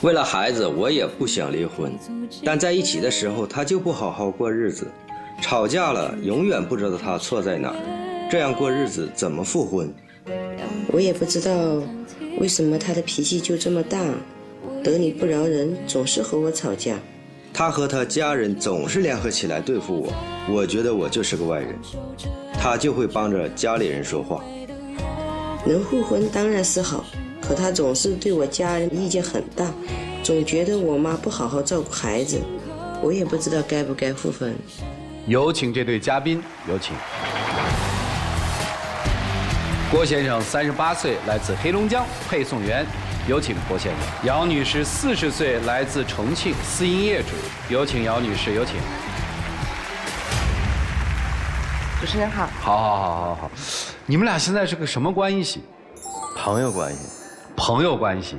为了孩子，我也不想离婚，但在一起的时候，他就不好好过日子，吵架了，永远不知道他错在哪儿，这样过日子怎么复婚？我也不知道为什么他的脾气就这么大，得理不饶人，总是和我吵架。他和他家人总是联合起来对付我，我觉得我就是个外人，他就会帮着家里人说话。能互婚当然是好，可他总是对我家人意见很大，总觉得我妈不好好照顾孩子，我也不知道该不该复婚。有请这对嘉宾，有请。郭先生38岁，来自黑龙江，配送员，有请郭先生。姚女士40岁，来自重庆，私营业主，有请姚女士，有请。主持人好。好，你们俩现在是个什么关系？朋友关系。朋友关系，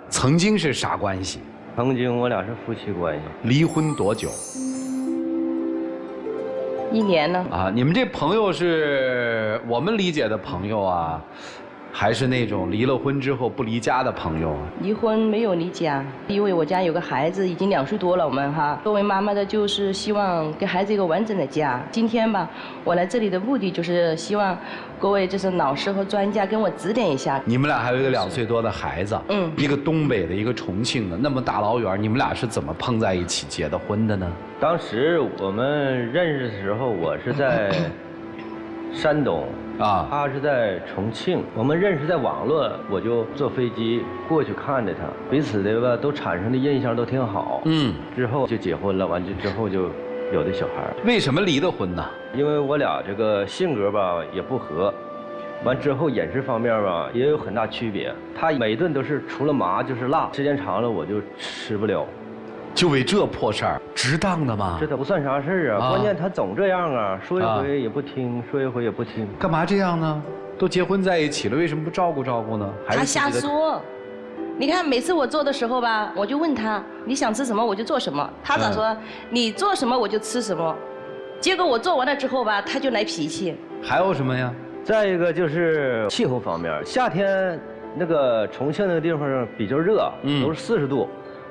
曾经是啥关系？曾经我俩是夫妻关系。离婚多久1年呢？啊？你们这朋友是我们理解的朋友啊，还是那种离了婚之后不离家的朋友啊？离婚没有离家，因为我家有个孩子，已经2岁多了。我们作为妈妈的，就是希望给孩子一个完整的家。今天吧，我来这里的目的就是希望各位就是老师和专家跟我指点一下。你们俩还有一个2岁多的孩子，一个东北的，一个重庆的，那么大老远，你们俩是怎么碰在一起结的婚的呢？当时我们认识的时候，我是在山东啊，他是在重庆。我们认识在网络，我就坐飞机过去看着他，彼此的吧都产生的印象都挺好。之后就结婚了，完之后就有的小孩。为什么离的婚呢？因为我俩这个性格吧也不合，完之后饮食方面吧也有很大区别。他每顿都是除了麻就是辣，时间长了我就吃不了。就为这破事儿，值当的吗？这他不算啥事儿啊，关键他总这样啊，说一回也不听，说一回也不听。干嘛这样呢？都结婚在一起了，为什么不照顾照顾呢？他瞎说。你看每次我做的时候吧，我就问他你想吃什么我就做什么，他咋说你做什么我就吃什么，结果我做完了之后吧，他就来脾气。还有什么呀？再一个就是气候方面，夏天那个重庆那个地方比较热，都是40度。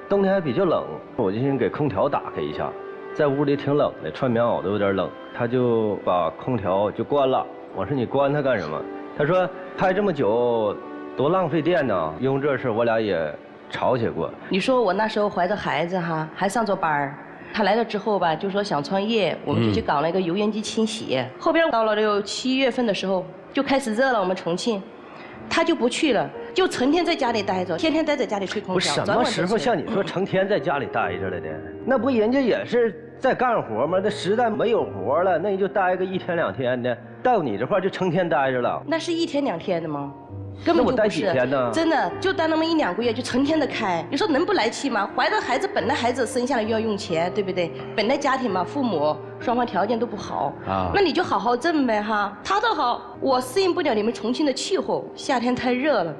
冬天还比较冷，我就先给空调打开一下，在屋里挺冷的，穿棉袄都有点冷，他就把空调就关了。我说你关它干什么？他说开这么久多浪费电呢。因为这事我俩也吵起过。你说我那时候怀着孩子还上着班，他来了之后吧，就说想创业，我们就去搞了一个油烟机清洗。后边到了7月份的时候就开始热了，我们重庆，他就不去了。就成天在家里待着，天天待在家里吹空调。不是什么时候像你说成天在家里待着了的？那不人家也是在干活吗？那实在没有活了，那你就待个1天2天的。到你这块就成天待着了。那是1天2天的吗？根本就不是。那我待几天呢？真的就待那么1、2个月，就成天的开。你说能不来气吗？怀着孩子，本来孩子生下来又要用钱，对不对？本来家庭嘛，父母双方条件都不好啊，那你就好好挣呗他倒好，我适应不了你们重庆的气候，夏天太热了。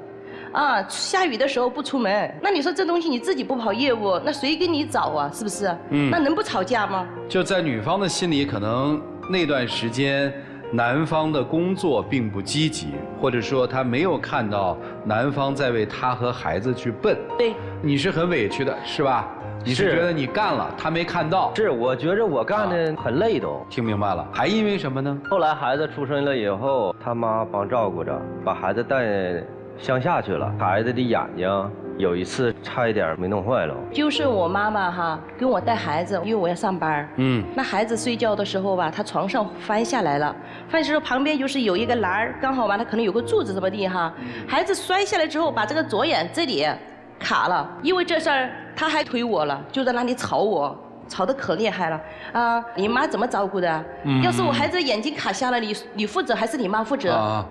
下雨的时候不出门，那你说这东西你自己不跑业务，那谁给你找啊？是不是？那能不吵架吗？就在女方的心里，可能那段时间男方的工作并不积极，或者说他没有看到男方在为他和孩子去奔。对，你是很委屈的，是吧？你是觉得你干了，他没看到。是，我觉着我干的很累都。听明白了，还因为什么呢？后来孩子出生了以后，他妈帮照顾着，把孩子带乡下去了，孩子的眼睛有一次差一点没弄坏了。就是我妈妈跟我带孩子，因为我要上班。那孩子睡觉的时候吧，他床上翻下来了，翻下来旁边就是有一个栏儿，刚好吧，他可能有个柱子这么地孩子摔下来之后，把这个左眼这里卡了，因为这事儿他还推我了，就在那里吵我。吵得可厉害了你妈怎么照顾的？要是我孩子眼睛卡瞎了，你负责还是你妈负责？